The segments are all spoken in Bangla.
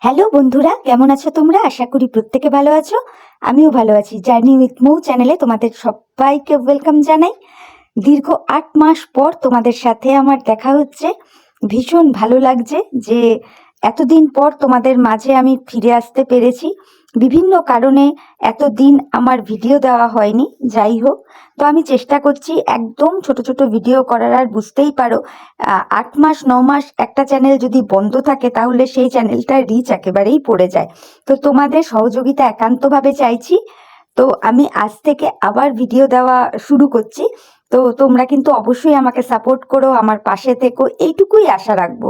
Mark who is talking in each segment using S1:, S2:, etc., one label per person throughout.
S1: হ্যালো বন্ধুরা, কেমন আছো তোমরা? আশা করি প্রত্যেকে ভালো আছো। আমিও ভালো আছি। জার্নি উইথ মৌ চ্যানেলে তোমাদের সবাইকে ওয়েলকাম জানাই। দীর্ঘ ৮ মাস পর তোমাদের সাথে আমার দেখা হচ্ছে। ভীষণ ভালো লাগছে যে এতদিন পর তোমাদের মাঝে আমি ফিরে আসতে পেরেছি। বিভিন্ন কারণে এতদিন আমার ভিডিও দেওয়া হয়নি। যাই হোক, তো আমি চেষ্টা করছি একদম ছোট ছোট ভিডিও করার। আর বুঝতেই পারো, ৮ মাস ৯ মাস একটা চ্যানেল যদি বন্ধ থাকে তাহলে সেই চ্যানেলটার রিচ একেবারেই পড়ে যায়। তো তোমাদের সহযোগিতা একান্তভাবে চাইছি। তো আমি আজ থেকে আবার ভিডিও দেওয়া শুরু করছি। তো তোমরা কিন্তু অবশ্যই আমাকে সাপোর্ট করো, আমার পাশে থেকো, এইটুকুই আশা রাখবো।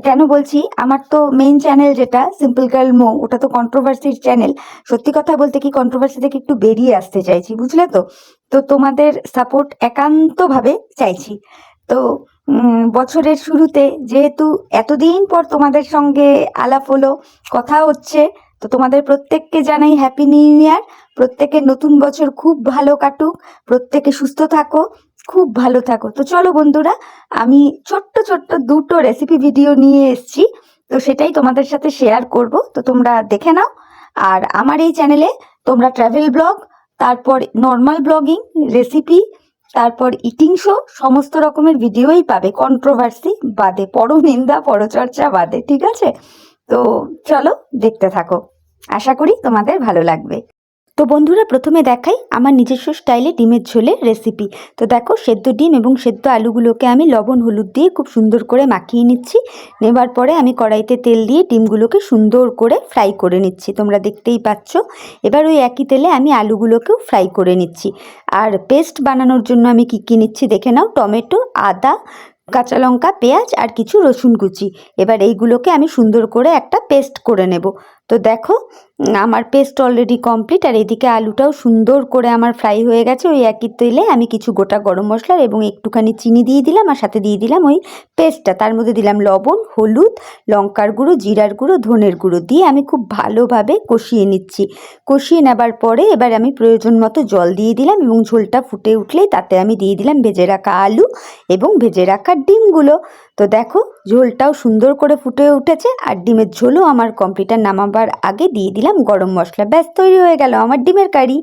S1: কেন বলছি, আমার তো মেইন চ্যানেল যেটা সিম্পল গার্ল মৌ, ওটা তো কন্ট্রোভার্সির চ্যানেল। সত্যি কথা বলতে কি, কন্ট্রোভার্সি থেকে একটু বেরিয়ে আসতে চাইছি, বুঝলে তো। তো তোমাদের সাপোর্ট একান্তভাবে চাইছি। তো বছরের শুরুতে যেহেতু এতদিন পর তোমাদের সঙ্গে আলাপ হলো, কথা হচ্ছে, তো তোমাদের প্রত্যেককে জানাই হ্যাপি নিউ ইয়ার। প্রত্যেকের নতুন বছর খুব ভালো কাটুক, প্রত্যেকে সুস্থ থাকো, খুব ভালো থাকো। তো চলো বন্ধুরা, আমি ছোট্ট ছোট্ট দুটো রেসিপি ভিডিও নিয়ে এসেছি। তো সেটাই তোমাদের সাথে শেয়ার করব, তো তোমরা দেখে নাও। আর আমার এই চ্যানেলে তোমরা ট্রাভেল ব্লগ, তারপর নর্মাল ব্লগিং, রেসিপি, তারপর ইটিং শো, সমস্ত রকমের ভিডিওই পাবে, কন্ট্রোভার্সি বাদে, পরনিন্দা পরচর্চা বাদে, ঠিক আছে? তো চলো দেখতে থাকো, আশা করি তোমাদের ভালো লাগবে। তো বন্ধুরা, প্রথমে দেখাই আমার নিজস্ব স্টাইলে ডিমের ঝোলের রেসিপি। তো দেখো, সেদ্ধ ডিম এবং সেদ্ধ আলুগুলোকে আমি লবণ হলুদ দিয়ে খুব সুন্দর করে মাখিয়ে নিচ্ছি। নেবার পরে আমি কড়াইতে তেল দিয়ে ডিমগুলোকে সুন্দর করে ফ্রাই করে নিচ্ছি, তোমরা দেখতেই পাচ্ছ। এবার ওই একই তেলে আমি আলুগুলোকেও ফ্রাই করে নিচ্ছি। আর পেস্ট বানানোর জন্য আমি কী নিচ্ছি দেখে নাও। টমেটো, আদা, কাঁচা লঙ্কা, পেঁয়াজ আর কিছু রসুন কুচি। এবার এইগুলোকে আমি সুন্দর করে একটা পেস্ট করে নেব। তো দেখো, আমার পেস্ট অলরেডি কমপ্লিট। আর এদিকে আলুটাও সুন্দর করে আমার ফ্রাই হয়ে গেছে। ওই একই তেলে আমি কিছু গোটা গরম মশলা এবং একটুখানি চিনি দিয়ে দিলাম, আর সাথে দিয়ে দিলাম ওই পেস্টটা। তার মধ্যে দিলাম লবণ, হলুদ, লঙ্কার গুঁড়ো, জিরার গুঁড়ো, ধনের গুঁড়ো দিয়ে আমি খুব ভালোভাবে কষিয়ে নিচ্ছি। কষিয়ে নেবার পরে এবার আমি প্রয়োজন মতো জল দিয়ে দিলাম এবং ঝোলটা ফুটে উঠলেই তাতে আমি দিয়ে দিলাম ভেজে রাখা আলু এবং ভেজে রাখা ডিমগুলো। তো দেখো, ঝোলটাও সুন্দর করে ফুটে উঠেছে আর ডিমের ঝোলও আমার কমপ্লিট। আর নামাবার আগে দিয়ে দিলাম গরম মশলা। ব্যাস, তৈরি হয়ে গেল আমার ডিমের কারি।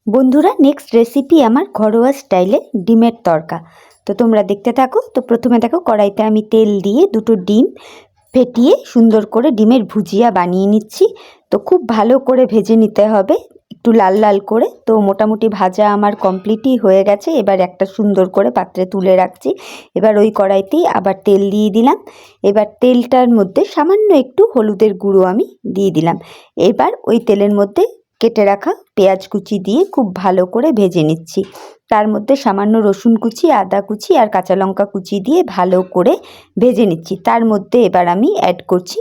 S1: বন্ধুরা, নেক্সট রেসিপি আমার ঘরোয়া স্টাইলে ডিমের তড়কা। তো তোমরা দেখতে থাকো। তো প্রথমে দেখো, কড়াইতে আমি তেল দিয়ে দুটো ডিম ফেটিয়ে সুন্দর করে ডিমের ভুজিয়া বানিয়ে নিচ্ছি। তো খুব ভালো করে ভেজে নিতে হবে, একটু লাল লাল করে। তো মোটামুটি ভাজা আমার কমপ্লিটই হয়ে গেছে। এবার একটা সুন্দর করে পাত্রে তুলে রাখছি। এবার ওই কড়াইতেই আবার তেল দিয়ে দিলাম। এবার তেলটার মধ্যে সামান্য একটু হলুদের গুঁড়ো আমি দিয়ে দিলাম। এবার ওই তেলের মধ্যে কেটে রাখা পেঁয়াজ কুচি দিয়ে খুব ভালো করে ভেজে নিচ্ছি। তার মধ্যে সামান্য রসুন কুচি, আদা কুচি আর কাঁচা লঙ্কা কুচি দিয়ে ভালো করে ভেজে নিচ্ছি। তার মধ্যে এবার আমি অ্যাড করছি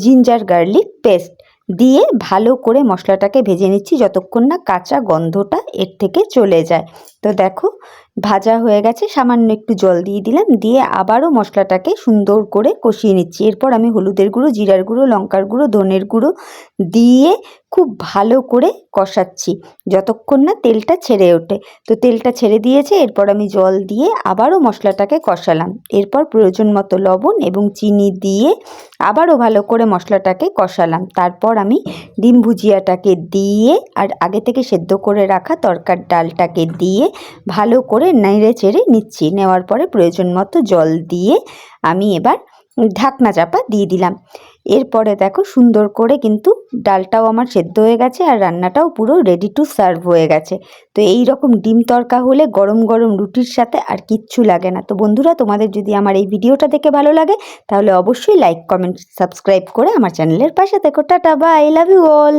S1: জিঞ্জার গার্লিক পেস্ট দিয়ে ভালো করে মশলাটাকে ভেজে নিচ্ছি যতক্ষণ না কাঁচা গন্ধটা এর থেকে চলে যায়। তো দেখো, ভাজা হয়ে গেছে। সামান্য একটু জল দিয়ে দিলাম, দিয়ে আবারও মশলাটাকে সুন্দর করে কষিয়ে নিচ্ছি। এরপর আমি হলুদের গুঁড়ো, জিরার গুঁড়ো, লঙ্কার গুঁড়ো, ধনের গুঁড়ো দিয়ে খুব ভালো করে কষাচ্ছি যতক্ষণ না তেলটা ছেড়ে ওঠে। তো তেলটা ছেড়ে দিয়েছে। এরপর আমি জল দিয়ে আবারও মশলাটাকে কষালাম। এরপর প্রয়োজন মতো লবণ এবং চিনি দিয়ে আবারও ভালো করে মশলাটাকে কষালাম। তারপর আমি ডিম ভুজিয়াটাকে দিয়ে আর আগে থেকে সেদ্ধ করে রাখা তরকার ডালটাকে দিয়ে ভালো করে নেড়ে চেড়ে নিচ্ছি। নেওয়ার পরে প্রয়োজন মতো জল দিয়ে আমি এবার ঢাকনা চাপা দিয়ে দিলাম। এরপরে দেখো, সুন্দর করে কিন্তু ডালটাও আমার সেদ্ধ হয়ে গেছে আর রান্নাটাও পুরো রেডি টু সার্ভ হয়ে গেছে। তো এই রকম ডিম তড়কা হলে গরম গরম রুটির সাথে আর কিচ্ছু লাগে না। তো বন্ধুরা, তোমাদের যদি আমার এই ভিডিওটা দেখে ভালো লাগে তাহলে অবশ্যই লাইক, কমেন্ট, সাবস্ক্রাইব করে আমার চ্যানেলের পাশে থেকো। Tata, bye, love you all.